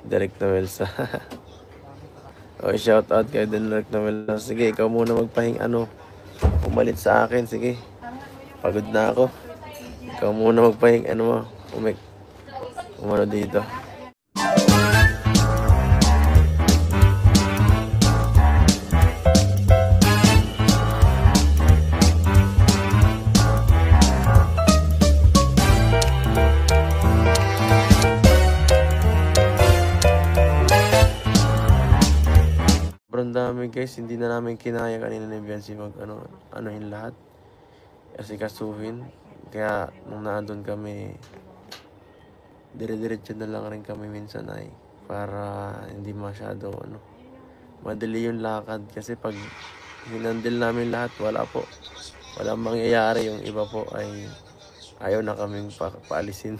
Direct Noelsa. O, shout out kay Direct Noelsa. Sige, ikaw muna magpahing pumalit sa akin. Sige, pagod na ako. Ikaw muna magpahing umano dito. Sobrang dami guys, hindi na namin kinaya kanina ni Biancy anuhin lahat. Kasi kasuhin. Kaya nung naandun kami, dire-diretso na lang rin kami minsan ay para hindi masyado madali yung lakad. Kasi pag hinandil namin lahat, walang mangyayari. Yung iba po ay ayaw na kaming paalisin.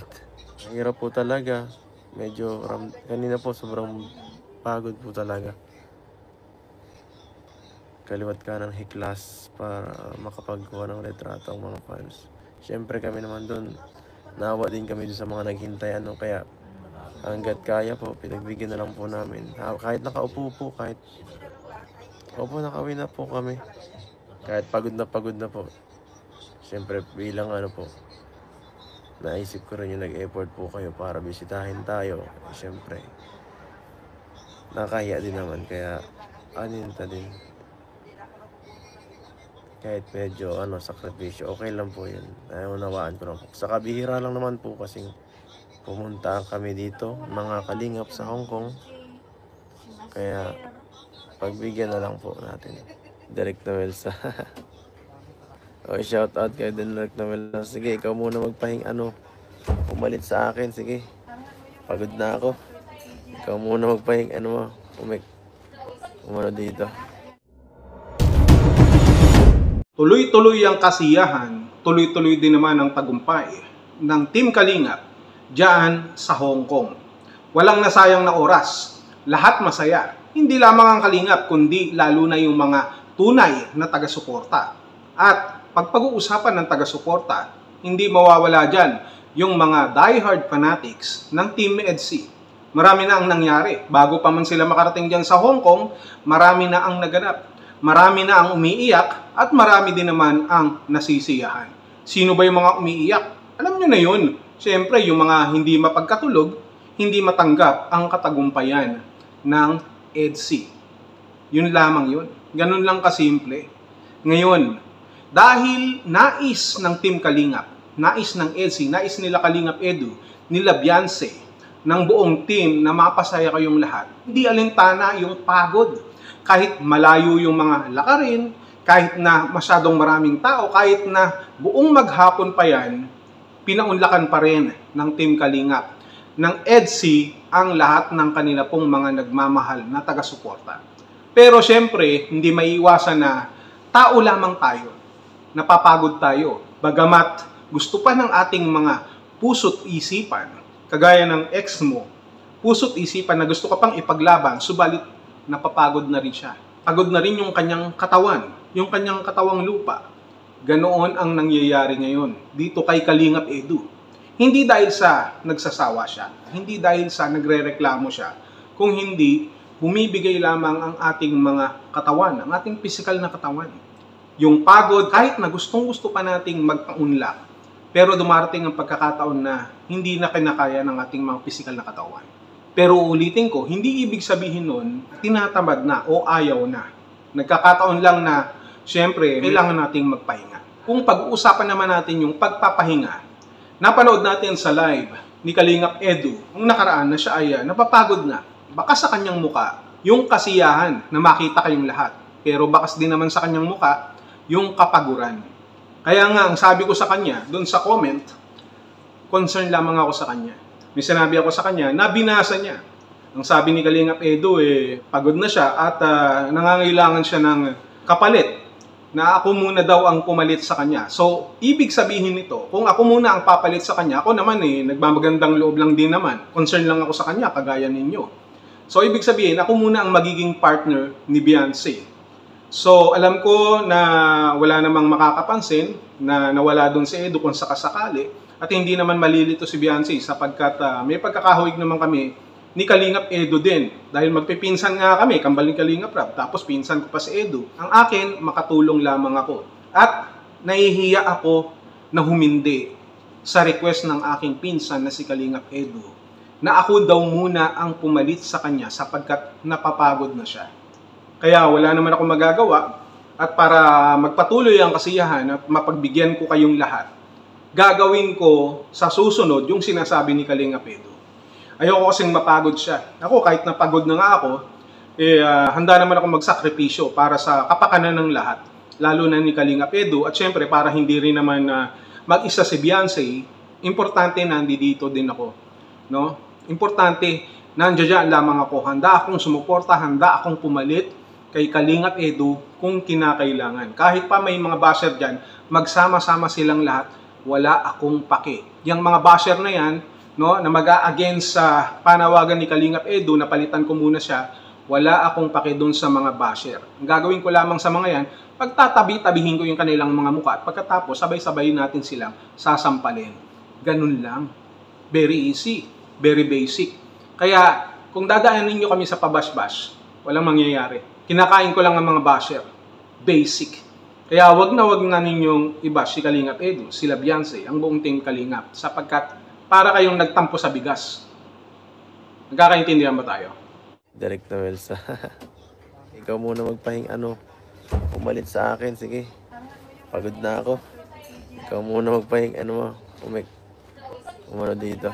Mahirap po talaga. Medyo kanina po sobrang pagod po talaga. Kaliwat ka ng hiklas para makapagkuha ng retrato ang mga fans. Siyempre kami naman doon, naawa din kami doon sa mga naghintay kaya hanggat kaya po, pinagbigyan na lang po namin. Kahit nakaupo po, nakauwi na po kami. Kahit pagod na po. Siyempre bilang po, naisip ko rin yung nag-effort po kayo para bisitahin tayo. Siyempre, nakahiya din naman kaya aninta din. Kahit medyo sakripisyo, okay lang po yun. Unawaan ko lang po. Sa kabihira lang naman po kasing pumunta kami dito, mga kalingap sa Hong Kong. Kaya pagbigyan na lang po natin. Direct Noelsa. O, shout out kay Direct Noelsa. Sige, ikaw muna magpahing umalit sa akin. Sige, pagod na ako. Ikaw muna magpahing umano dito. Tuloy-tuloy ang kasiyahan, tuloy-tuloy din naman ang tagumpay ng Team Kalingap diyan sa Hong Kong. Walang nasayang na oras, lahat masaya. Hindi lamang ang Kalingap, kundi lalo na yung mga tunay na taga-suporta. At pag pag-uusapan ng taga-suporta, hindi mawawala dyan yung mga diehard fanatics ng Team EDSI. Marami na ang nangyari. Bago pa man sila makarating dyan sa Hong Kong, marami na ang naganap. Marami na ang umiiyak at marami din naman ang nasisiyahan. Sino ba yung mga umiiyak? Alam nyo na yun. Siyempre, yung mga hindi mapagkatulog, hindi matanggap ang katagumpayan ng EDSI. Yun lamang yun. Ganun lang kasimple. Ngayon, dahil nais ng Team Kalingap, nais ng EDSI, nais nila Kalingap Edu, nila Biancy, ng buong team na mapasaya kayong lahat, hindi alintana yung pagod. Kahit malayo yung mga lakarin, kahit na masyadong maraming tao, kahit na buong maghapon pa yan, pinaunlakan pa rin ng Team Kalingap, ng EDSI, ang lahat ng kanila pong mga nagmamahal na taga-suporta. Pero syempre, hindi maiiwasan na tao lamang tayo, napapagod tayo, bagamat gusto pa ng ating mga puso't isipan, kagaya ng ex mo, puso't isipan na gusto ka pang ipaglaban, subalit napapagod na rin siya. Pagod na rin yung kanyang katawan, yung kanyang katawang lupa. Ganoon ang nangyayari ngayon dito kay Kalingap Edu. Hindi dahil sa nagsasawa siya, hindi dahil sa nagrereklamo siya, kung hindi, bumibigay lamang ang ating mga katawan, ang ating physical na katawan. Yung pagod, kahit na gustong-gusto pa nating magpaunlak, pero dumarating ang pagkakataon na hindi na kinakaya ng ating mga physical na katawan. Pero ulitin ko, hindi ibig sabihin nun, tinatamad na o ayaw na. Nagkakataon lang na, syempre, kailangan nating magpahinga. Kung pag-uusapan naman natin yung pagpapahinga, napanood natin sa live ni Kalingap Edu, nung nakaraan na siya ay napapagod na. Baka sa kanyang muka, yung kasiyahan na makita kayong lahat. Pero bakas din naman sa kanyang muka, yung kapaguran. Kaya nga, ang sabi ko sa kanya, doon sa comment, concern lamang ako sa kanya. May sinabi ako sa kanya na binasa niya. Ang sabi ni Kalingap Edu, pagod na siya at nangangailangan siya ng kapalit na ako muna daw ang pumalit sa kanya. So, ibig sabihin nito, kung ako muna ang papalit sa kanya, ako naman nagmamagandang loob lang din naman. Concern lang ako sa kanya, kagaya ninyo. So, ibig sabihin, ako muna ang magiging partner ni Biancy. So, alam ko na wala namang makakapansin na nawala doon si Edu kung sakasakali. At hindi naman malilito si Biancy sapagkat may pagkakahawig naman kami ni Kalingap Edo din. Dahil magpipinsan nga kami, kambal ni Kalingap Rab, tapos pinsan ko pa si Edo. Ang akin, makatulong lamang ako. At nahihiya ako na humindi sa request ng aking pinsan na si Kalingap Edo na ako daw muna ang pumalit sa kanya sapagkat napapagod na siya. Kaya wala naman ako magagawa at para magpatuloy ang kasiyahan at mapagbigyan ko kayong lahat, gagawin ko sa susunod yung sinasabi ni Kalingap Edo. Ayoko kasing mapagod siya. Ako kahit napagod na nga ako, handa naman ako magsakripisyo para sa kapakanan ng lahat. Lalo na ni Kalingap Edo at syempre para hindi rin naman mag-isa si Beyonce, importante na dito din ako. No? Importante, nandiyan lamang ako. Handa akong sumuporta, handa akong pumalit kay Kalingap Edo kung kinakailangan. Kahit pa may mga basher dyan, magsama-sama silang lahat, wala akong pake. Yang mga basher na yan, no, na mag-a-against sa panawagan ni Kalingap Edo, na palitan ko muna siya, wala akong pake doon sa mga basher. Ang gagawin ko lamang sa mga yan, pagtatabi-tabihin ko yung kanilang mga mukha at pagkatapos sabay-sabay natin silang sasampalin. Ganun lang. Very easy. Very basic. Kaya kung dadaanin nyo kami sa pabash-bash, walang mangyayari. Kinakain ko lang ang mga basher. Basic. Kaya wag na ninyong i-bash si Kalingap Edo, sila Beyonce, ang buong team Kalingap, sapagkat para kayong nagtampo sa bigas. Nagkakaintindihan ba tayo? Direct na Melsa. Ikaw muna magpahing umalit sa akin, sige. Pagod na ako. Ikaw muna magpahing umano dito.